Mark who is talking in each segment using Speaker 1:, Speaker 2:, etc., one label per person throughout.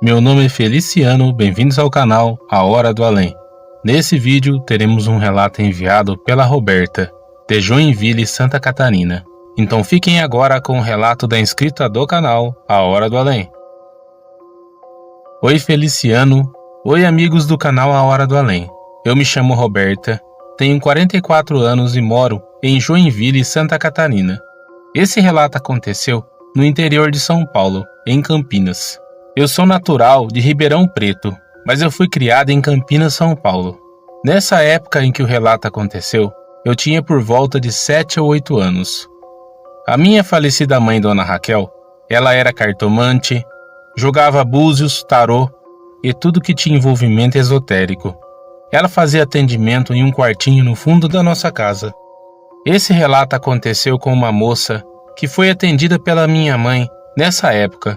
Speaker 1: Meu nome é Feliciano, bem-vindos ao canal A Hora do Além. Nesse vídeo teremos um relato enviado pela Roberta, de Joinville, Santa Catarina. Então fiquem agora com o relato da inscrita do canal A Hora do Além. Oi Feliciano, oi amigos do canal A Hora do Além. Eu me chamo Roberta, tenho 44 anos e moro em Joinville, Santa Catarina. Esse relato aconteceu no interior de São Paulo, em Campinas. Eu sou natural de Ribeirão Preto, mas eu fui criado em Campinas, São Paulo. Nessa época em que o relato aconteceu, eu tinha por volta de 7 ou 8 anos. A minha falecida mãe, Dona Raquel, ela era cartomante, jogava búzios, tarô e tudo que tinha envolvimento esotérico. Ela fazia atendimento em um quartinho no fundo da nossa casa. Esse relato aconteceu com uma moça que foi atendida pela minha mãe nessa época.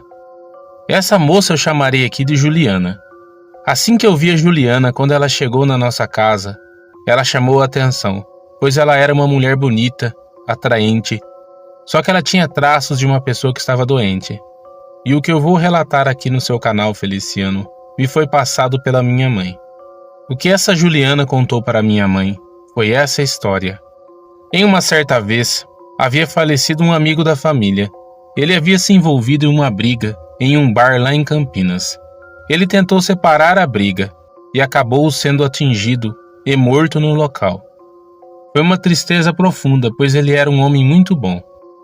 Speaker 1: Essa moça eu chamarei aqui de Juliana. Assim que eu vi a Juliana, quando ela chegou na nossa casa, ela chamou a atenção, pois ela era uma mulher bonita, atraente, só que ela tinha traços de uma pessoa que estava doente. E o que eu vou relatar aqui no seu canal, Feliciano, me foi passado pela minha mãe. O que essa Juliana contou para minha mãe foi essa história. Em uma certa vez, havia falecido um amigo da família. Ele havia se envolvido em uma briga em um bar lá em Campinas. Ele tentou separar a briga e acabou sendo atingido e morto no local. Foi uma tristeza profunda, pois ele era um homem muito bom.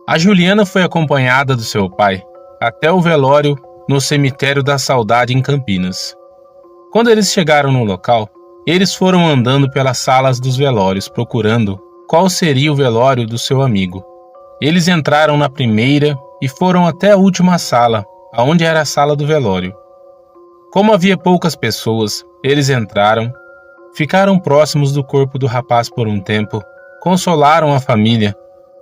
Speaker 1: A Juliana foi acompanhada do seu pai até o velório no cemitério da Saudade em Campinas. Quando eles chegaram no local, eles foram andando pelas salas dos velórios procurando qual seria o velório do seu amigo. Eles entraram na primeira e foram até a última sala, aonde era a sala do velório. Como havia poucas pessoas, eles entraram, ficaram próximos do corpo do rapaz por um tempo, consolaram a família,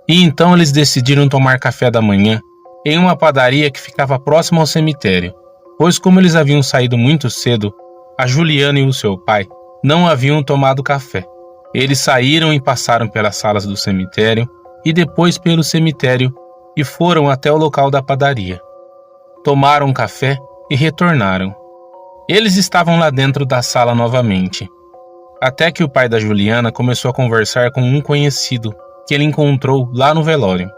Speaker 1: e então eles decidiram tomar café da manhã em uma padaria que ficava próximo ao cemitério, pois como eles haviam saído muito cedo, a Juliana e o seu pai não haviam tomado café. Eles saíram e passaram pelas salas do cemitério e depois pelo cemitério e foram até o local da padaria. Tomaram café e retornaram. Eles estavam lá dentro da sala novamente, até que o pai da Juliana começou a conversar com um conhecido que ele encontrou lá no velório,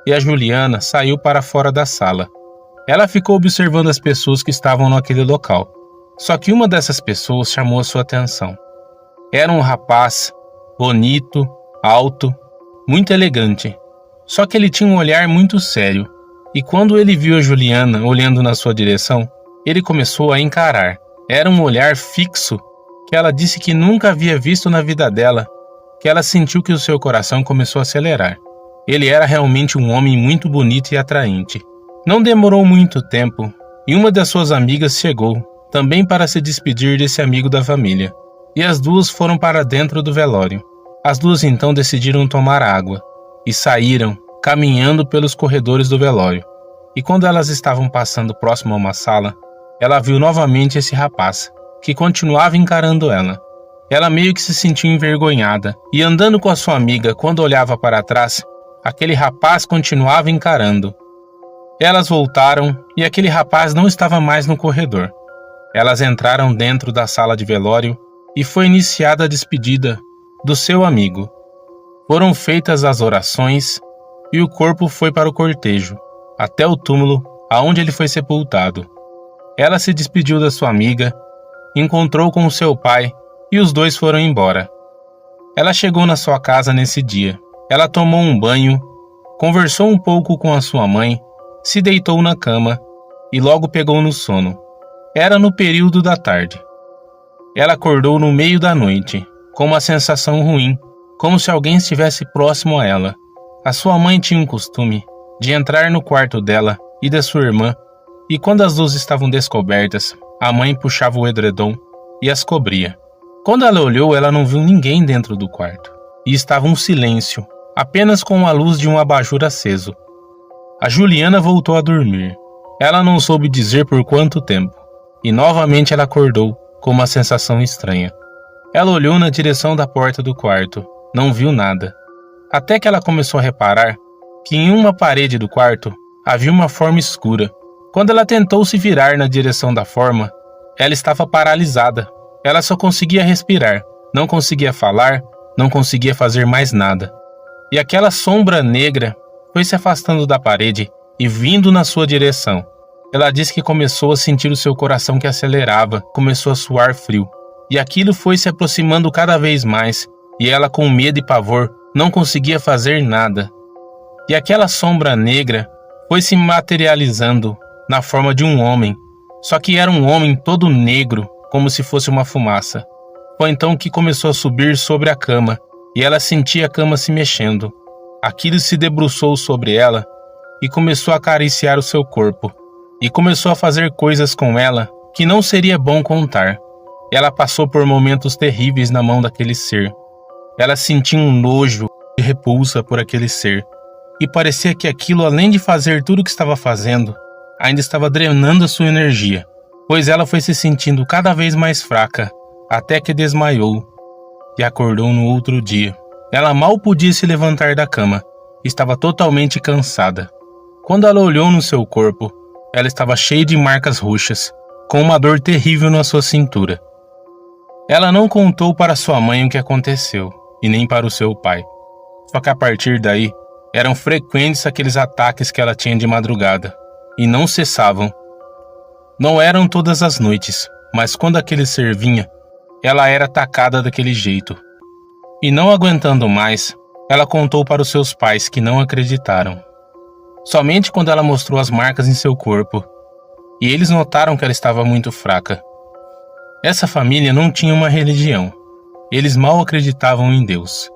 Speaker 1: e a Juliana saiu para fora da sala. Ela ficou observando as pessoas que estavam naquele local, só que uma dessas pessoas chamou a sua atenção. Era um rapaz bonito, alto, muito elegante, só que ele tinha um olhar muito sério. E quando ele viu a Juliana olhando na sua direção, ele começou a encarar. Era um olhar fixo que ela disse que nunca havia visto na vida dela, que ela sentiu que o seu coração começou a acelerar. Ele era realmente um homem muito bonito e atraente. Não demorou muito tempo e uma das suas amigas chegou, também para se despedir desse amigo da família. E as duas foram para dentro do velório. As duas então decidiram tomar água e saíram, caminhando pelos corredores do velório. E quando elas estavam passando próximo a uma sala, ela viu novamente esse rapaz, que continuava encarando ela. Ela meio que se sentiu envergonhada, e andando com a sua amiga, quando olhava para trás, aquele rapaz continuava encarando. Elas voltaram, e aquele rapaz não estava mais no corredor. Elas entraram dentro da sala de velório, e foi iniciada a despedida do seu amigo. Foram feitas as orações, e o corpo foi para o cortejo, até o túmulo, aonde ele foi sepultado. Ela se despediu da sua amiga, encontrou com o seu pai e os dois foram embora. Ela chegou na sua casa nesse dia. Ela tomou um banho, conversou um pouco com a sua mãe, se deitou na cama e logo pegou no sono. Era no período da tarde. Ela acordou no meio da noite, com uma sensação ruim, como se alguém estivesse próximo a ela. A sua mãe tinha um costume de entrar no quarto dela e da sua irmã, e quando as duas estavam descobertas, a mãe puxava o edredom e as cobria. Quando ela olhou, ela não viu ninguém dentro do quarto, e estava um silêncio, apenas com a luz de um abajur aceso. A Juliana voltou a dormir. Ela não soube dizer por quanto tempo, e novamente ela acordou com uma sensação estranha. Ela olhou na direção da porta do quarto, não viu nada. Até que ela começou a reparar que em uma parede do quarto havia uma forma escura, Quando ela tentou se virar na direção da forma, ela estava paralisada. Ela só conseguia respirar, não conseguia falar, não conseguia fazer mais nada. E aquela sombra negra foi se afastando da parede e vindo na sua direção. Ela disse que começou a sentir o seu coração que acelerava, começou a suar frio. E aquilo foi se aproximando cada vez mais, e ela, com medo e pavor, não conseguia fazer nada. E aquela sombra negra foi se materializando na forma de um homem, só que era um homem todo negro, como se fosse uma fumaça. Foi então que começou a subir sobre a cama, e ela sentia a cama se mexendo. Aquilo se debruçou sobre ela e começou a acariciar o seu corpo, e começou a fazer coisas com ela que não seria bom contar. Ela passou por momentos terríveis na mão daquele ser. Ela sentia um nojo e repulsa por aquele ser, e parecia que aquilo, além de fazer tudo o que estava fazendo, ainda estava drenando a sua energia, pois ela foi se sentindo cada vez mais fraca, até que desmaiou e acordou no outro dia. Ela mal podia se levantar da cama, estava totalmente cansada. Quando ela olhou no seu corpo, ela estava cheia de marcas roxas, com uma dor terrível na sua cintura. Ela não contou para sua mãe o que aconteceu, e nem para o seu pai. Só que a partir daí, eram frequentes aqueles ataques que ela tinha de madrugada, e não cessavam. Não eram todas as noites, mas quando aquele ser vinha, ela era atacada daquele jeito. E não aguentando mais, ela contou para os seus pais, que não acreditaram. Somente quando ela mostrou as marcas em seu corpo, e eles notaram que ela estava muito fraca. Essa família não tinha uma religião. Eles mal acreditavam em Deus.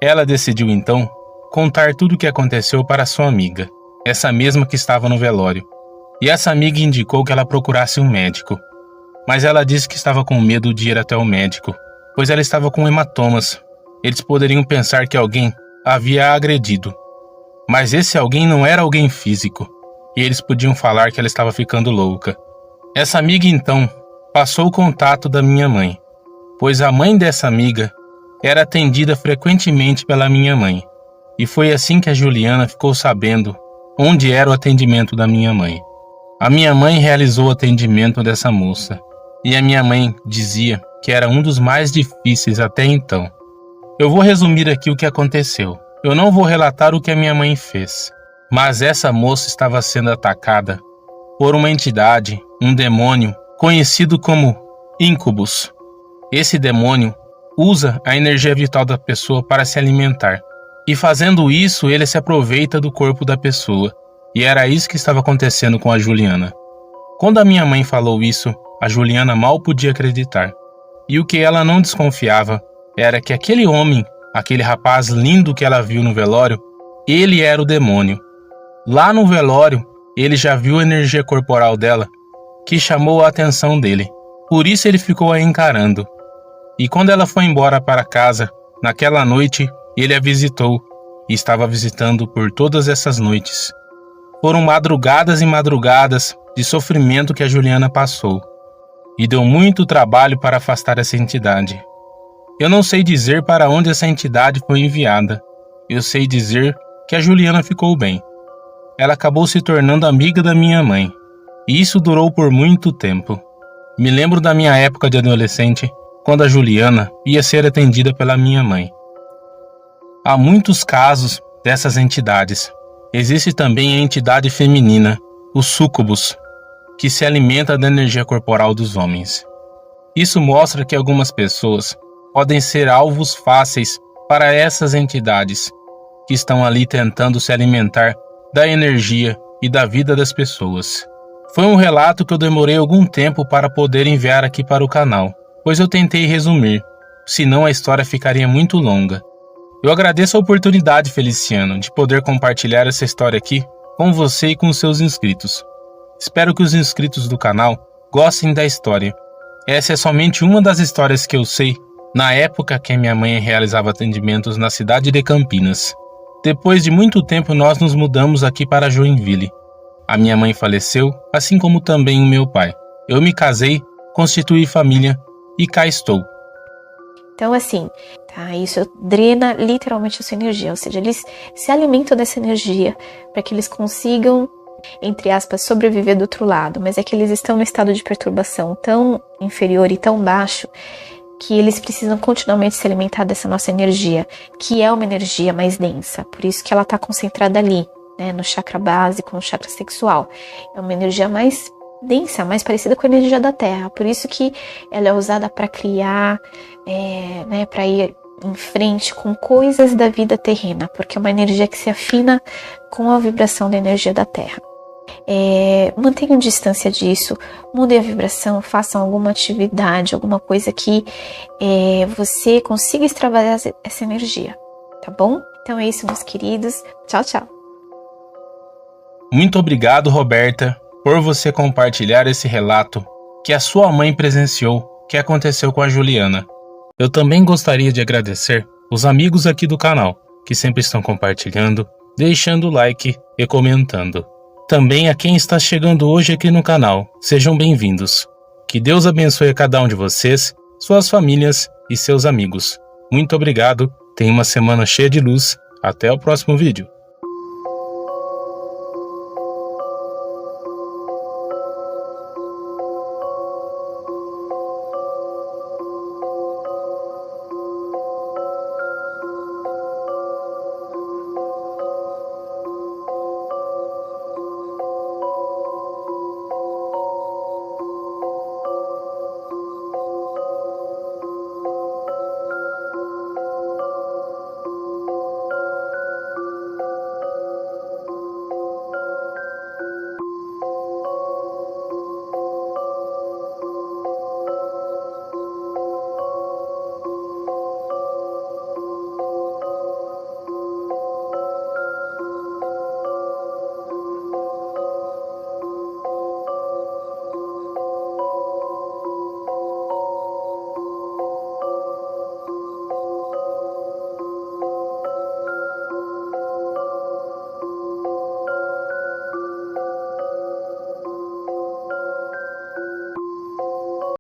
Speaker 1: Ela decidiu então contar tudo o que aconteceu para sua amiga, essa mesma que estava no velório. E essa amiga indicou que ela procurasse um médico. Mas ela disse que estava com medo de ir até o médico, pois ela estava com hematomas. Eles poderiam pensar que alguém a havia agredido. Mas esse alguém não era alguém físico, e eles podiam falar que ela estava ficando louca. Essa amiga então passou o contato da minha mãe, pois a mãe dessa amiga era atendida frequentemente pela minha mãe. E foi assim que a Juliana ficou sabendo onde era o atendimento da minha mãe. A minha mãe realizou o atendimento dessa moça, e a minha mãe dizia que era um dos mais difíceis até então. Eu vou resumir aqui o que aconteceu. Eu não vou relatar o que a minha mãe fez, mas essa moça estava sendo atacada por uma entidade, um demônio, conhecido como Incubus. Esse demônio usa a energia vital da pessoa para se alimentar, e fazendo isso ele se aproveita do corpo da pessoa, e era isso que estava acontecendo com a Juliana. Quando a minha mãe falou isso, a Juliana mal podia acreditar, e o que ela não desconfiava era que aquele homem, aquele rapaz lindo que ela viu no velório, ele era o demônio. Lá no velório, ele já viu a energia corporal dela, que chamou a atenção dele. Por isso ele ficou a encarando. E quando ela foi embora para casa, naquela noite, ele a visitou, e estava visitando por todas essas noites. Foram madrugadas e madrugadas de sofrimento que a Juliana passou, e deu muito trabalho para afastar essa entidade. Eu não sei dizer para onde essa entidade foi enviada. Eu sei dizer que a Juliana ficou bem. Ela acabou se tornando amiga da minha mãe, e isso durou por muito tempo. Me lembro da minha época de adolescente, quando a Juliana ia ser atendida pela minha mãe. Há muitos casos dessas entidades. Existe também a entidade feminina, o súcubus, que se alimenta da energia corporal dos homens. Isso mostra que algumas pessoas podem ser alvos fáceis para essas entidades, que estão ali tentando se alimentar da energia e da vida das pessoas. Foi um relato que eu demorei algum tempo para poder enviar aqui para o canal, pois eu tentei resumir, senão a história ficaria muito longa. Eu agradeço a oportunidade, Feliciano, de poder compartilhar essa história aqui com você e com seus inscritos. Espero que os inscritos do canal gostem da história. Essa é somente uma das histórias que eu sei na época que minha mãe realizava atendimentos na cidade de Campinas. Depois de muito tempo nós nos mudamos aqui para Joinville. A minha mãe faleceu, assim como também o meu pai. Eu me casei, constituí família e cá estou.
Speaker 2: Então assim, tá? Isso drena literalmente a sua energia, ou seja, eles se alimentam dessa energia para que eles consigam entre aspas, sobreviver do outro lado, mas é que eles estão no estado de perturbação tão inferior e tão baixo que eles precisam continuamente se alimentar dessa nossa energia, que é uma energia mais densa, por isso que ela está concentrada ali, né, no chakra básico, no chakra sexual. É uma energia mais densa, mais parecida com a energia da Terra, por isso que ela é usada para criar, né, para ir em frente com coisas da vida terrena, porque é uma energia que se afina com a vibração da energia da Terra. Mantenham distância disso, mudem a vibração, façam alguma atividade, alguma coisa que você consiga extravasar essa energia, tá bom? Então é isso, meus queridos. Tchau, tchau.
Speaker 1: Muito obrigado, Roberta, por você compartilhar esse relato que a sua mãe presenciou, que aconteceu com a Juliana. Eu também gostaria de agradecer os amigos aqui do canal, que sempre estão compartilhando, deixando o like e comentando. Também a quem está chegando hoje aqui no canal, sejam bem-vindos. Que Deus abençoe a cada um de vocês, suas famílias e seus amigos. Muito obrigado, tenha uma semana cheia de luz. Até o próximo vídeo.